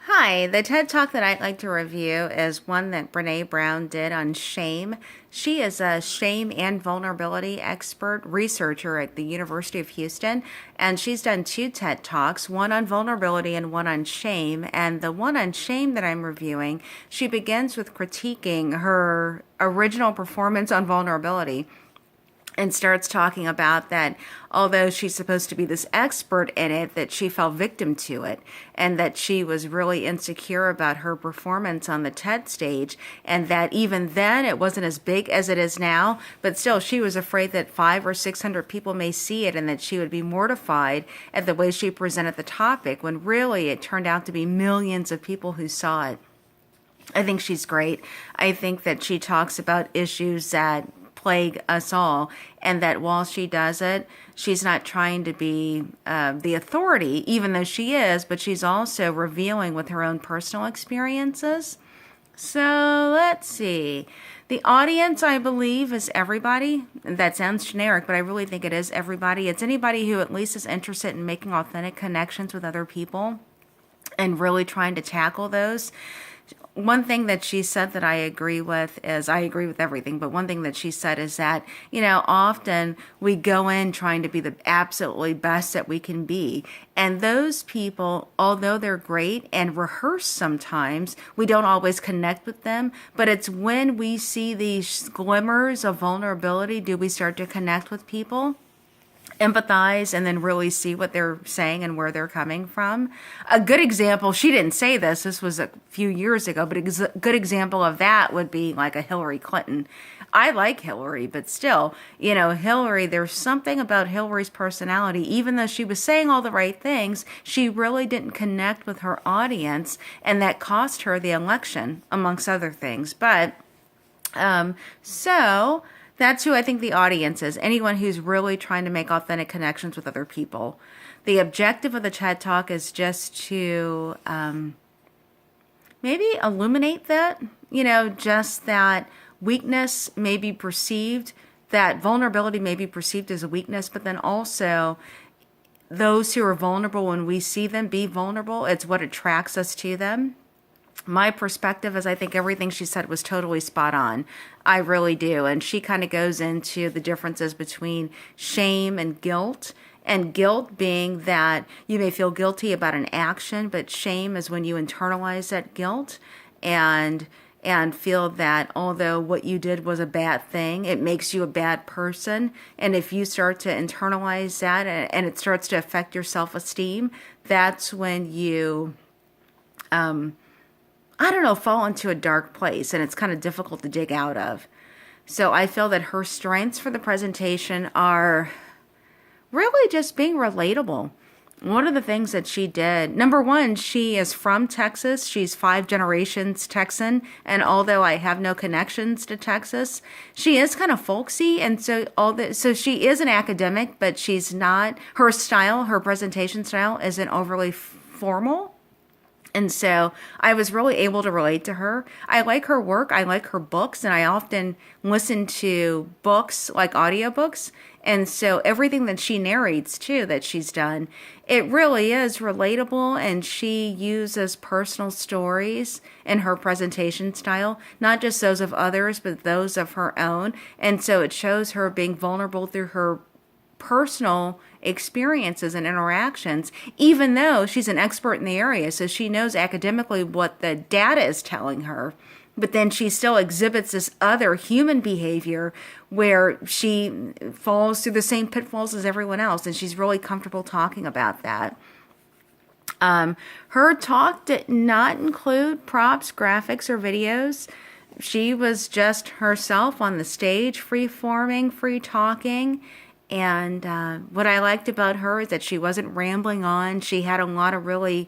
Hi, the TED Talk that I'd like to review is one that Brene Brown did on shame. She is a shame and vulnerability expert researcher at the University of Houston, and she's done two TED Talks, one on vulnerability and one on shame. And the one on shame that I'm reviewing, she begins with critiquing her original performance on vulnerability and starts talking about that although she's supposed to be this expert in it, that she fell victim to it and that she was really insecure about her performance on the TED stage, and that even then it wasn't as big as it is now, but still she was afraid that 500 or 600 people may see it and that she would be mortified at the way she presented the topic, when really it turned out to be millions of people who saw it. I think she's great. I think that she talks about issues that plague us all, and that while she does it, she's not trying to be the authority, even though she is, but she's also revealing with her own personal experiences. So let's see. The audience, I believe, is everybody. That sounds generic, but I really think it is everybody. It's anybody who at least is interested in making authentic connections with other people and really trying to tackle those. One thing that she said that I agree with is, I agree with everything, but one thing that she said is that, often we go in trying to be the absolutely best that we can be. And those people, although they're great and rehearse sometimes, we don't always connect with them. But it's when we see these glimmers of vulnerability, do we start to connect with people, empathize, and then really see what they're saying and where they're coming from. A good example, she didn't say this was a few years ago, but a good example of that would be like a Hillary Clinton. I like Hillary, but still, Hillary, there's something about Hillary's personality. Even though she was saying all the right things, she really didn't connect with her audience, and that cost her the election, amongst other things. But, so that's who I think the audience is. Anyone who's really trying to make authentic connections with other people. The objective of the TED Talk is just to maybe illuminate that, just that weakness may be perceived, that vulnerability may be perceived as a weakness, but then also those who are vulnerable, when we see them be vulnerable, it's what attracts us to them. My perspective is, I think everything she said was totally spot on. I really do. And she kind of goes into the differences between shame and guilt. And guilt being that you may feel guilty about an action, but shame is when you internalize that guilt and feel that although what you did was a bad thing, it makes you a bad person. And if you start to internalize that and it starts to affect your self-esteem, that's when you fall into a dark place, and it's kind of difficult to dig out of. So I feel that her strengths for the presentation are really just being relatable. One of the things that she did, number one, she is from Texas. She's 5 generations Texan. And although I have no connections to Texas, she is kind of folksy. And so she is an academic, but she's not, her presentation style isn't overly formal. And so I was really able to relate to her. I like her work. I like her books. And I often listen to books, like audiobooks. And so everything that she narrates, too, that she's done, it really is relatable. And she uses personal stories in her presentation style, not just those of others, but those of her own. And so it shows her being vulnerable through her personal experiences and interactions, even though she's an expert in the area, so she knows academically what the data is telling her. But then she still exhibits this other human behavior where she falls through the same pitfalls as everyone else, and she's really comfortable talking about that. Her talk did not include props, graphics, or videos. She was just herself on the stage, free-forming, free talking. And what I liked about her is that she wasn't rambling on. She had a lot of really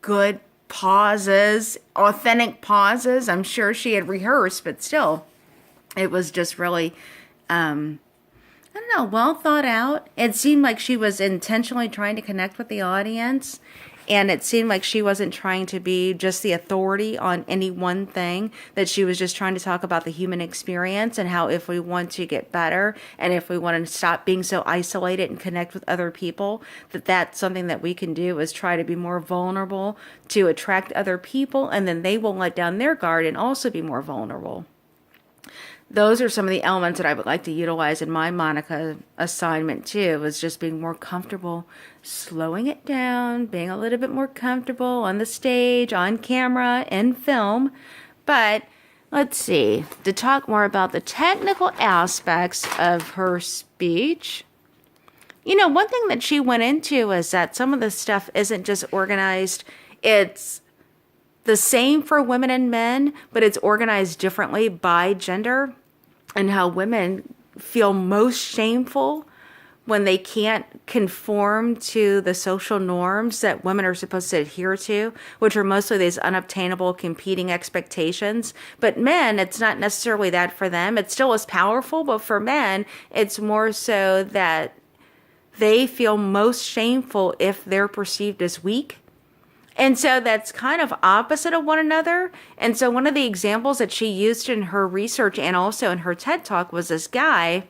good pauses, authentic pauses. I'm sure she had rehearsed, but still, it was just really, well thought out. It seemed like she was intentionally trying to connect with the audience. And it seemed like she wasn't trying to be just the authority on any one thing, that she was just trying to talk about the human experience and how if we want to get better and if we want to stop being so isolated and connect with other people, that that's something that we can do is try to be more vulnerable to attract other people, and then they will let down their guard and also be more vulnerable. Those are some of the elements that I would like to utilize in my Monica assignment too, was just being more comfortable, slowing it down, being a little bit more comfortable on the stage, on camera, in film. But let's see, to talk more about the technical aspects of her speech. You know, one thing that she went into is that some of the stuff isn't just organized, it's the same for women and men, but it's organized differently by gender, and how women feel most shameful when they can't conform to the social norms that women are supposed to adhere to, which are mostly these unobtainable competing expectations. But men, it's not necessarily that for them. It still is powerful, but for men, it's more so that they feel most shameful if they're perceived as weak. And so that's kind of opposite of one another. And so one of the examples that she used in her research and also in her TED Talk was this guy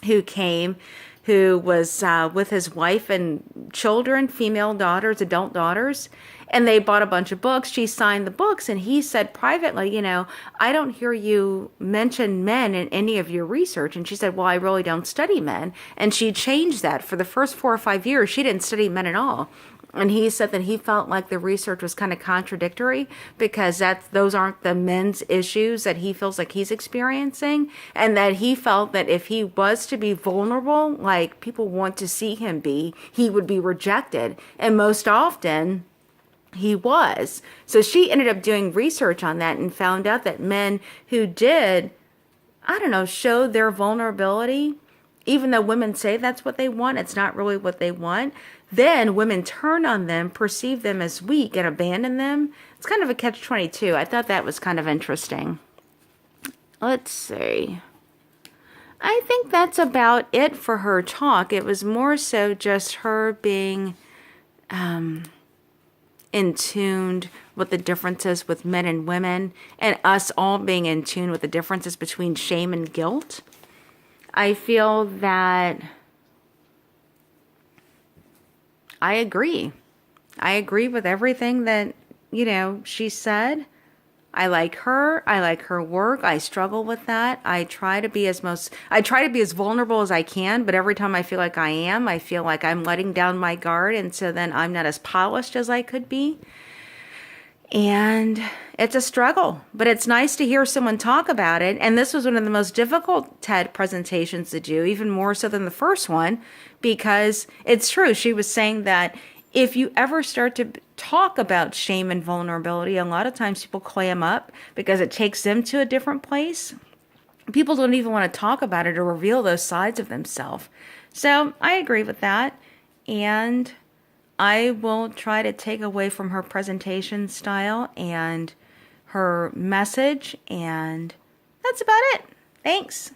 who came, who was with his wife and children, female daughters, adult daughters, and they bought a bunch of books. She signed the books, and he said privately, you know, I don't hear you mention men in any of your research. And she said, well, I really don't study men. And she changed that. For the first 4 or 5 years, she didn't study men at all. And he said that he felt like the research was kind of contradictory because those aren't the men's issues that he feels like he's experiencing. And that he felt that if he was to be vulnerable, like people want to see him be, he would be rejected. And most often, he was. So she ended up doing research on that and found out that men who did, I don't know, show their vulnerability, even though women say that's what they want, it's not really what they want. Then women turn on them, perceive them as weak, and abandon them. It's kind of a catch-22. I thought that was kind of interesting. Let's see. I think that's about it for her talk. It was more so just her being in tune with the differences with men and women, and us all being in tune with the differences between shame and guilt. I feel that I agree. I agree with everything that, you know, she said. I like her. I like her work. I struggle with that. I try to be as vulnerable as I can, but every time I feel like I feel like I'm letting down my guard, and so then I'm not as polished as I could be. And it's a struggle, but it's nice to hear someone talk about it. And this was one of the most difficult TED presentations to do, even more so than the first one, because it's true. She was saying that if you ever start to talk about shame and vulnerability, a lot of times people clam up because it takes them to a different place. People don't even want to talk about it or reveal those sides of themselves. So I agree with that. And I will try to take away from her presentation style and her message, and that's about it. Thanks.